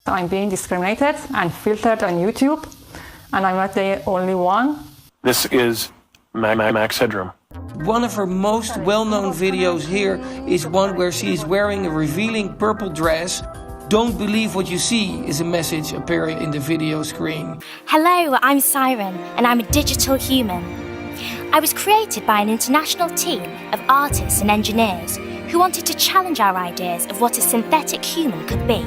I'm being discriminated and filtered on YouTube, and I'm not the only one. This is Max Headroom. One of her most well-known videos here is one where she is wearing a revealing purple dress. Don't believe what you see is a message appearing in the video screen. Hello, I'm Siren, and I'm a digital human. I was created by an international team of artists and engineers who wanted to challenge our ideas of what a synthetic human could be.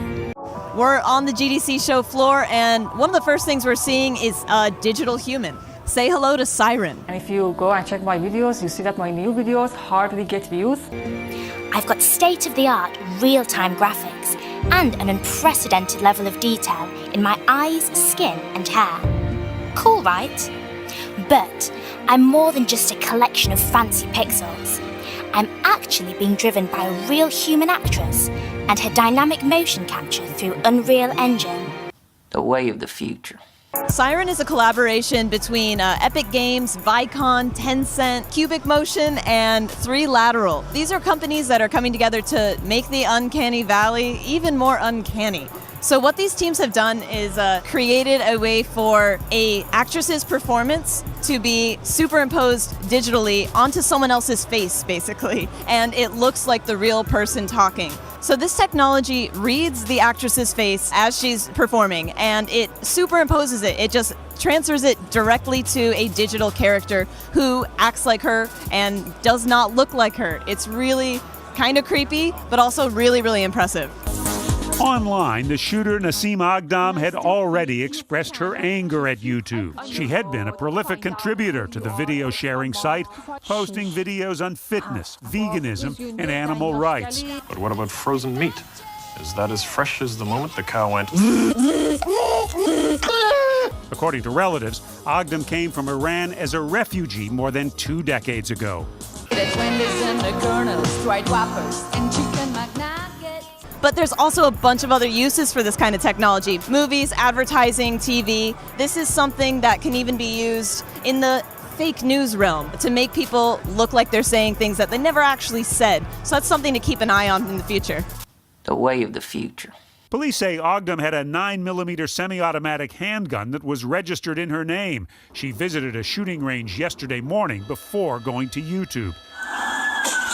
We're on the GDC show floor, and one of the first things we're seeing is a digital human. Say hello to Siren. And if you go and check my videos, you see that my new videos hardly get views. I've got state-of-the-art real-time graphics and an unprecedented level of detail in my eyes, skin and hair. Cool, right? But I'm more than just a collection of fancy pixels. I'm actually being driven by a real human actress and her dynamic motion capture through Unreal Engine. The way of the future. Siren is a collaboration between Epic Games, Vicon, Tencent, Cubic Motion, and 3Lateral. These are companies that are coming together to make the Uncanny Valley even more uncanny. So what these teams have done is created a way for an actress's performance to be superimposed digitally onto someone else's face, basically. And it looks like the real person talking. So this technology reads the actress's face as she's performing, and it superimposes it. It just transfers it directly to a digital character who acts like her and does not look like her. It's really kind of creepy, but also really, really impressive. Online, the shooter Nasim Aghdam had already expressed her anger at YouTube. She had been a prolific contributor to the video sharing site, posting videos on fitness, veganism, and animal rights. But what about frozen meat? Is that as fresh as the moment the cow went? According to relatives, Aghdam came from Iran as a refugee more than 2 decades ago. But there's also a bunch of other uses for this kind of technology. Movies, advertising, TV. This is something that can even be used in the fake news realm to make people look like they're saying things that they never actually said. So that's something to keep an eye on in the future. The way of the future. Police say Aghdam had a 9mm semi-automatic handgun that was registered in her name. She visited a shooting range yesterday morning before going to YouTube.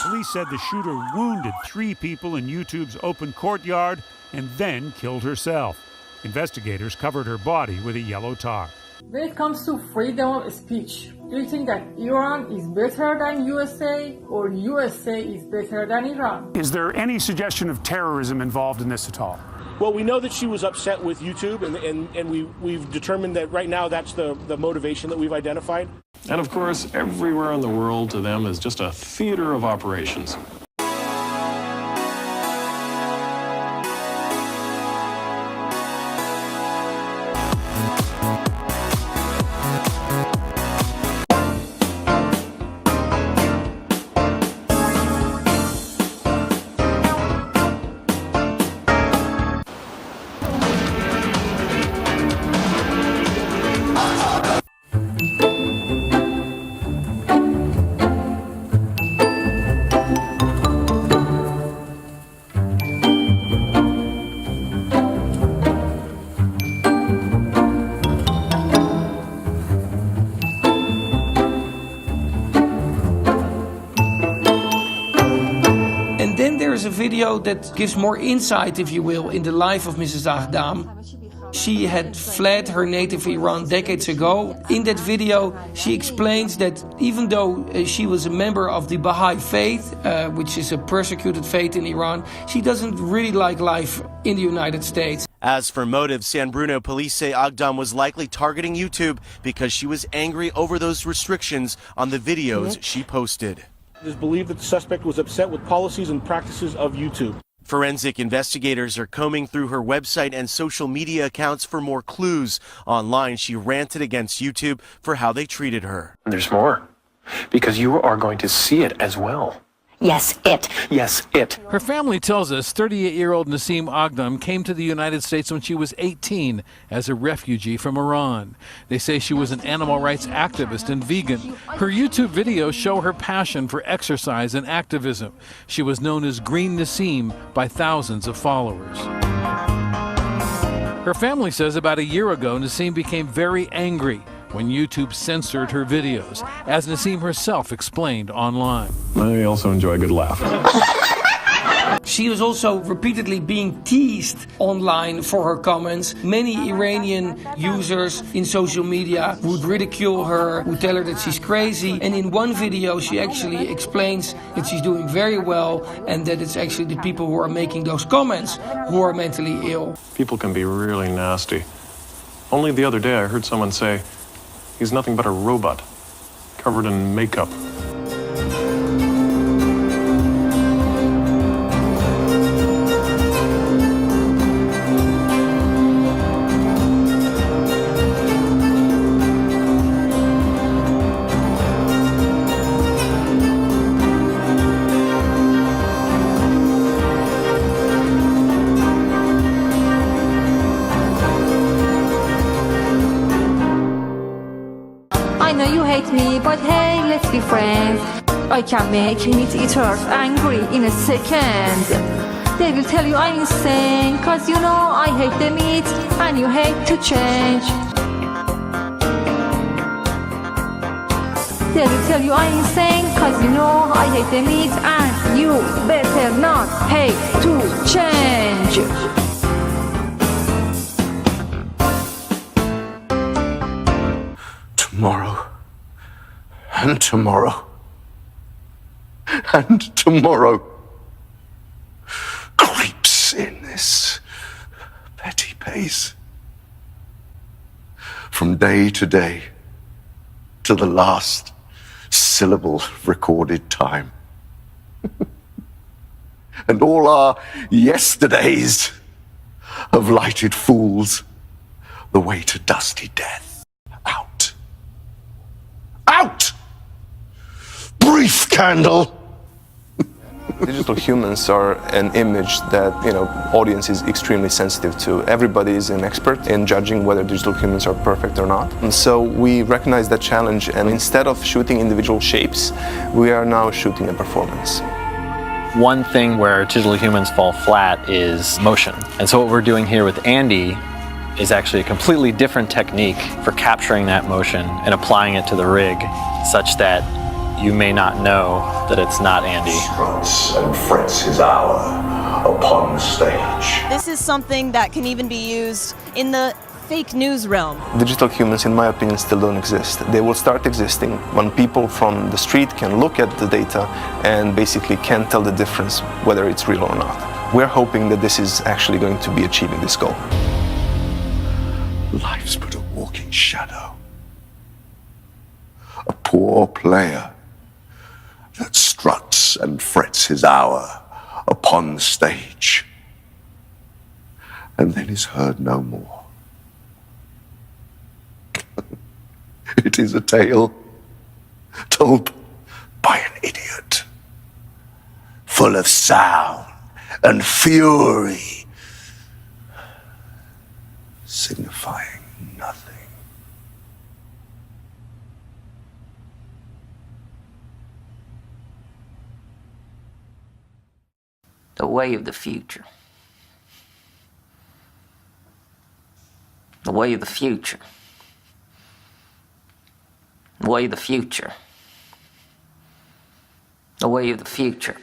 Police said the shooter wounded 3 people in YouTube's open courtyard and then killed herself. Investigators covered her body with a yellow tarp. When it comes to freedom of speech, do you think that Iran is better than USA or USA is better than Iran? Is there any suggestion of terrorism involved in this at all? Well, we know that she was upset with YouTube, and we've determined that right now that's the motivation that we've identified. And of course, everywhere in the world to them is just a theater of operations. And then there's a video that gives more insight, if you will, in the life of Mrs. Aghdam. She had fled her native Iran decades ago. In that video, she explains that even though she was a member of the Baha'i faith, which is a persecuted faith in Iran, she doesn't really like life in the United States. As for motive, San Bruno police say Aghdam was likely targeting YouTube because she was angry over those restrictions on the videos she posted. It is believed that the suspect was upset with policies and practices of YouTube. Forensic investigators are combing through her website and social media accounts for more clues. Online, she ranted against YouTube for how they treated her. There's more, because you are going to see it as well. Yes, it. Yes, it. Her family tells us 38-year-old Nasim Aghdam came to the United States when she was 18 as a refugee from Iran. They say she was an animal rights activist and vegan. Her YouTube videos show her passion for exercise and activism. She was known as Green Nasim by thousands of followers. Her family says about a year ago, Nasim became very angry when YouTube censored her videos, as Nasim herself explained online. I also enjoy a good laugh. She was also repeatedly being teased online for her comments. Many Iranian users in social media would ridicule her, would tell her that she's crazy. And in one video, she actually explains that she's doing very well and that it's actually the people who are making those comments who are mentally ill. People can be really nasty. Only the other day I heard someone say, he's nothing but a robot, covered in makeup. I know you hate me, but hey, let's be friends. I can make meat eaters angry in a second. They will tell you I'm insane, cause you know I hate the meat and you hate to change. They will tell you I'm insane, cause you know I hate the meat and you better not hate to change. Tomorrow, and tomorrow, and tomorrow creeps in this petty pace. From day to day, to the last syllable recorded time. And all our yesterdays have lighted fools the way to dusty death. Out! Brief candle! Digital humans are an image that, audience is extremely sensitive to. Everybody is an expert in judging whether digital humans are perfect or not. And so we recognize that challenge, and instead of shooting individual shapes, we are now shooting a performance. One thing where digital humans fall flat is motion. And so what we're doing here with Andy is actually a completely different technique for capturing that motion and applying it to the rig such that you may not know that it's not Andy. Struts and frets his hour upon the stage. This is something that can even be used in the fake news realm. Digital humans, in my opinion, still don't exist. They will start existing when people from the street can look at the data and basically can't tell the difference whether it's real or not. We're hoping that this is actually going to be achieving this goal. Life's but a walking shadow. A poor player that struts and frets his hour upon the stage, and then is heard no more. It is a tale told by an idiot, full of sound and fury, signifying nothing. The way of the future. The way of the future. The way of the future. The way of the future.